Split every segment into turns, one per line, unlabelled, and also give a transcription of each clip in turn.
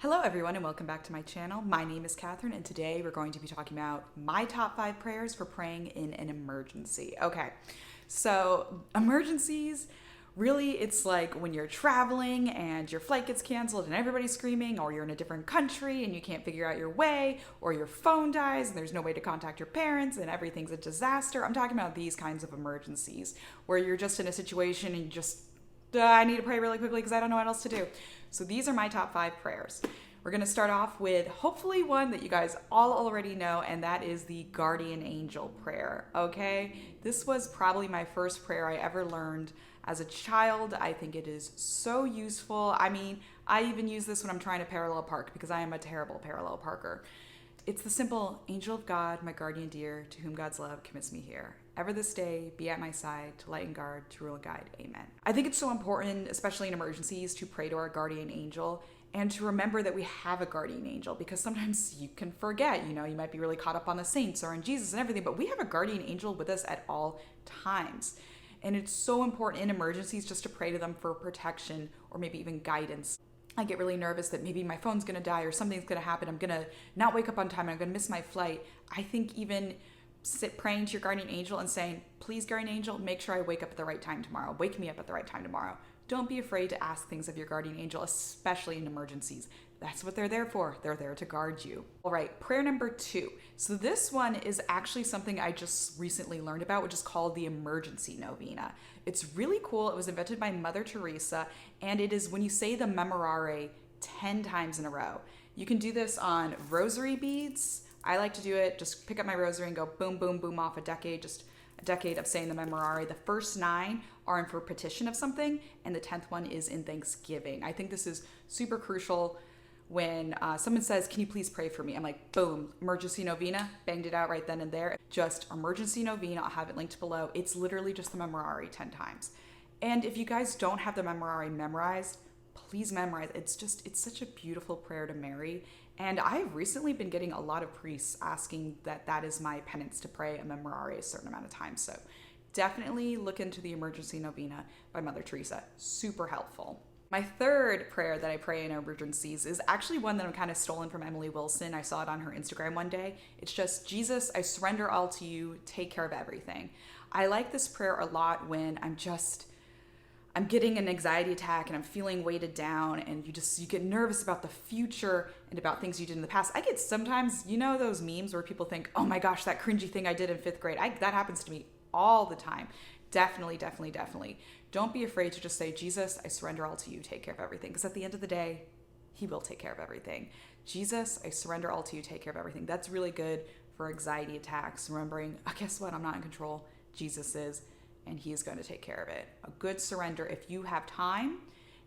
Hello everyone and welcome back to my channel. My name is Catherine and today we're going to be talking about my top 5 prayers for praying in an emergency. Okay, so emergencies, really it's like when you're traveling and your flight gets canceled and everybody's screaming, or you're in a different country and you can't figure out your way, or your phone dies and there's no way to contact your parents and everything's a disaster. I'm talking about these kinds of emergencies where you're just in a situation and you just I need to pray really quickly because I don't know what else to do. So these are my top 5 prayers. We're going to start off with hopefully one that you guys all already know, and that is the guardian angel prayer. Okay, this was probably my first prayer I ever learned as a child. I think it is so useful. I mean, I even use this when I'm trying to parallel park because I am a terrible parallel parker. It's the simple, angel of God, my guardian dear, to whom God's love commits me here. Ever this day, be at my side, to light and guard, to rule and guide. Amen. I think it's so important, especially in emergencies, to pray to our guardian angel and to remember that we have a guardian angel, because sometimes you can forget, you might be really caught up on the saints or on Jesus and everything, but we have a guardian angel with us at all times. And it's so important in emergencies just to pray to them for protection or maybe even guidance. I get really nervous that maybe my phone's gonna die or something's gonna happen. I'm gonna not wake up on time and I'm gonna miss my flight. I think even praying to your guardian angel and saying, please, guardian angel, make sure I wake up at the right time tomorrow. Wake me up at the right time tomorrow. Don't be afraid to ask things of your guardian angel, especially in emergencies. That's what they're there for. They're there to guard you. All right, prayer number 2. So this one is actually something I just recently learned about, which is called the emergency novena. It's really cool. It was invented by Mother Teresa, and it is when you say the Memorare 10 times in a row. You can do this on rosary beads. I like to do it, just pick up my rosary and go boom, boom, boom off a decade, just a decade of saying the Memorare. The first 9 are in for petition of something, and the 10th one is in thanksgiving. I think this is super crucial when someone says, can you please pray for me? I'm like, boom, emergency novena, banged it out right then and there. Just emergency novena, I'll have it linked below. It's literally just the Memorare 10 times. And if you guys don't have the Memorare memorized, please memorize. It's such a beautiful prayer to Mary. And I've recently been getting a lot of priests asking that is my penance to pray a Memorare a certain amount of times. So definitely look into the emergency novena by Mother Teresa. Super helpful. My third prayer that I pray in emergencies is actually one that I'm kind of stolen from Emily Wilson. I saw it on her Instagram one day. It's just, Jesus, I surrender all to you. Take care of everything. I like this prayer a lot when I'm getting an anxiety attack and I'm feeling weighted down, and you get nervous about the future and about things you did in the past. I get sometimes, those memes where people think, oh my gosh, that cringy thing I did in 5th grade. That happens to me all the time. Definitely, definitely, definitely. Don't be afraid to just say, Jesus, I surrender all to you. Take care of everything. Because at the end of the day, he will take care of everything. Jesus, I surrender all to you. Take care of everything. That's really good for anxiety attacks. Remembering, guess what? I'm not in control. Jesus is. And he is going to take care of it. A good surrender. If you have time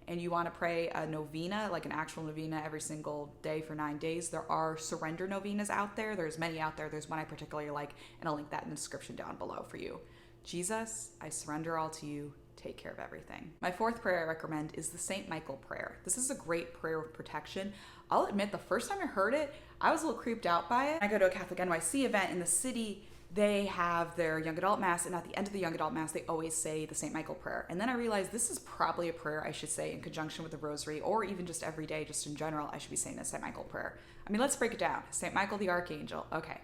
and you want to pray a novena, like an actual novena every single day for 9 days, there are surrender novenas out there. There's many out there. There's one I particularly like, and I'll link that in the description down below for you. Jesus, I surrender all to you. Take care of everything. My 4th prayer I recommend is the St. Michael prayer. This is a great prayer of protection. I'll admit, the first time I heard it, I was a little creeped out by it. I go to a Catholic NYC event in the city. They have their young adult mass, and at the end of the young adult mass, they always say the St. Michael prayer. And then I realized this is probably a prayer I should say in conjunction with the rosary, or even just every day, just in general, I should be saying the St. Michael prayer. I mean, let's break it down. St. Michael the Archangel. Okay,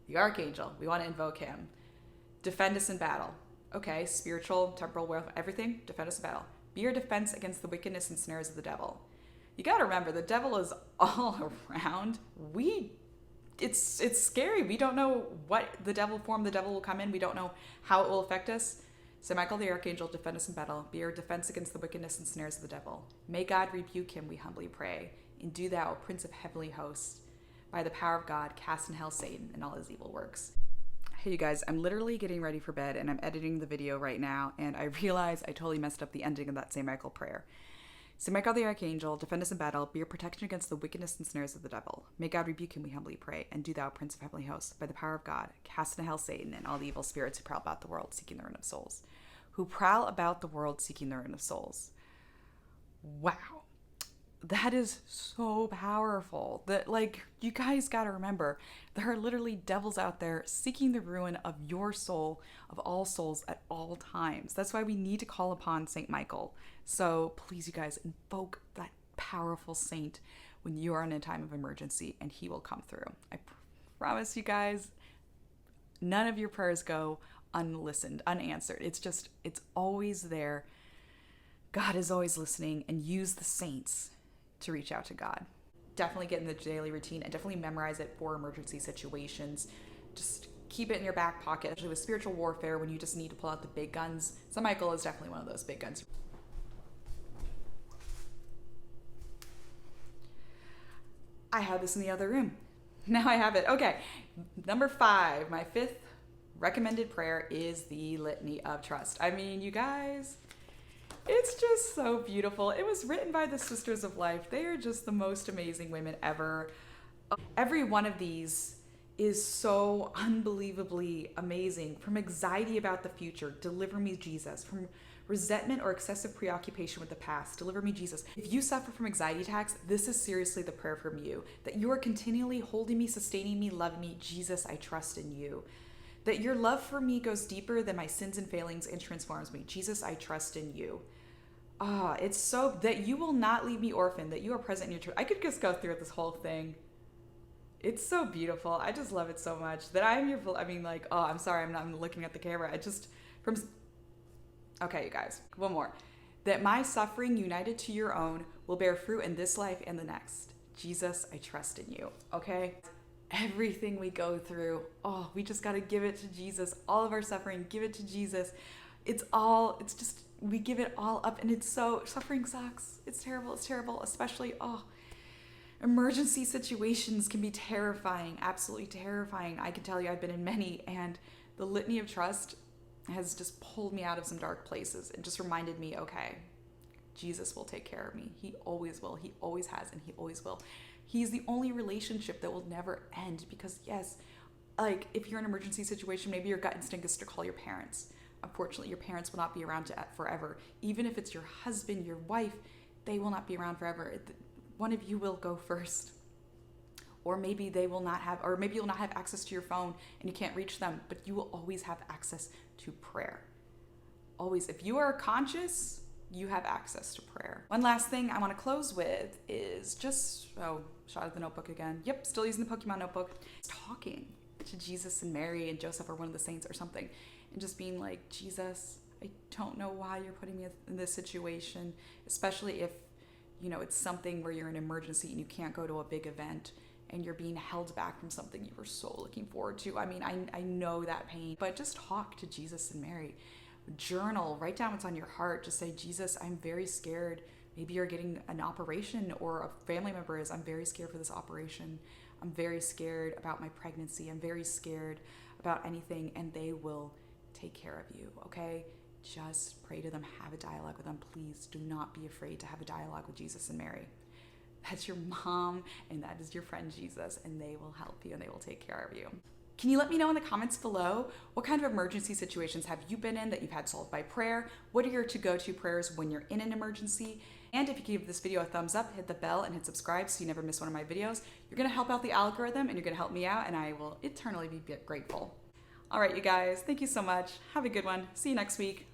the Archangel, we want to invoke him. Defend us in battle. Okay, spiritual, temporal, wealth, everything, defend us in battle. Be your defense against the wickedness and snares of the devil. You got to remember, the devil is all around. It's scary. We don't know what form the devil will come in. We don't know how it will affect us. St. Michael the Archangel, defend us in battle. Be our defense against the wickedness and snares of the devil. May God rebuke him, we humbly pray. And do thou, O Prince of heavenly hosts, by the power of God, cast in hell Satan and all his evil works. Hey you guys, I'm literally getting ready for bed and I'm editing the video right now, and I realize I totally messed up the ending of that St. Michael prayer. St. Michael the Archangel, defend us in battle, be your protection against the wickedness and snares of the devil. May God rebuke him, we humbly pray. And do thou, Prince of heavenly hosts, by the power of God, cast into hell Satan and all the evil spirits who prowl about the world seeking the ruin of souls. Who prowl about the world seeking the ruin of souls. Wow. That is so powerful. That, you guys gotta remember, there are literally devils out there seeking the ruin of your soul, of all souls, at all times. That's why we need to call upon St. Michael. So please, you guys, invoke that powerful saint when you are in a time of emergency, and he will come through. I promise you guys, none of your prayers go unlistened, unanswered. It's always there. God is always listening, and use the saints to reach out to God. Definitely get in the daily routine and definitely memorize it for emergency situations. Just keep it in your back pocket, especially with spiritual warfare when you just need to pull out the big guns. St. Michael is definitely one of those big guns. I had this in the other room. Now I have it. Okay, number 5, my 5th recommended prayer is the Litany of Trust. I mean, you guys, it's just so beautiful. It was written by the Sisters of Life. They are just the most amazing women ever. Every one of these is so unbelievably amazing. From anxiety about the future, deliver me, Jesus. From resentment or excessive preoccupation with the past, deliver me, Jesus. If you suffer from anxiety attacks, this is seriously the prayer from you. That you are continually holding me, sustaining me, loving me. Jesus, I trust in you. That your love for me goes deeper than my sins and failings and transforms me. Jesus, I trust in you. It's so that you will not leave me orphaned, that you are present in your truth. I could just go through this whole thing. It's so beautiful. I just love it so much. That I am your, I'm sorry, I'm looking at the camera. Okay, you guys, one more. That my suffering united to your own will bear fruit in this life and the next. Jesus, I trust in you. Okay? Everything we go through, we just got to give it to Jesus. All of our suffering, give it to Jesus. We give it all up, and suffering sucks. It's terrible, especially, emergency situations can be terrifying, absolutely terrifying. I can tell you I've been in many, and the Litany of Trust has just pulled me out of some dark places. It just reminded me, okay, Jesus will take care of me. He always will. He always has, and he always will. He's the only relationship that will never end, because yes, if you're in an emergency situation, maybe your gut instinct is to call your parents. Unfortunately, your parents will not be around forever. Even if it's your husband, your wife, they will not be around forever. One of you will go first. Or maybe you'll not have access to your phone and you can't reach them, but you will always have access to prayer. Always. If you are conscious, you have access to prayer. One last thing I want to close with is shot at the notebook again. Yep, still using the Pokemon notebook. Talking to Jesus and Mary and Joseph or one of the saints or something, and just being like, Jesus, I don't know why you're putting me in this situation, especially if, it's something where you're in an emergency and you can't go to a big event and you're being held back from something you were so looking forward to. I mean, I know that pain, but just talk to Jesus and Mary. Journal, write down what's on your heart. Just say, Jesus, I'm very scared. Maybe you're getting an operation, or a family member is, I'm very scared for this operation. I'm very scared about my pregnancy. I'm very scared about anything, and they will take care of you, okay? Just pray to them, have a dialogue with them. Please do not be afraid to have a dialogue with Jesus and Mary. That's your mom, and that is your friend Jesus, and they will help you and they will take care of you. Can you let me know in the comments below, what kind of emergency situations have you been in that you've had solved by prayer? What are your to-go-to prayers when you're in an emergency? And if you give this video a thumbs up, hit the bell and hit subscribe so you never miss one of my videos. You're gonna help out the algorithm, and you're gonna help me out, and I will eternally be grateful. All right, you guys, thank you so much. Have a good one. See you next week.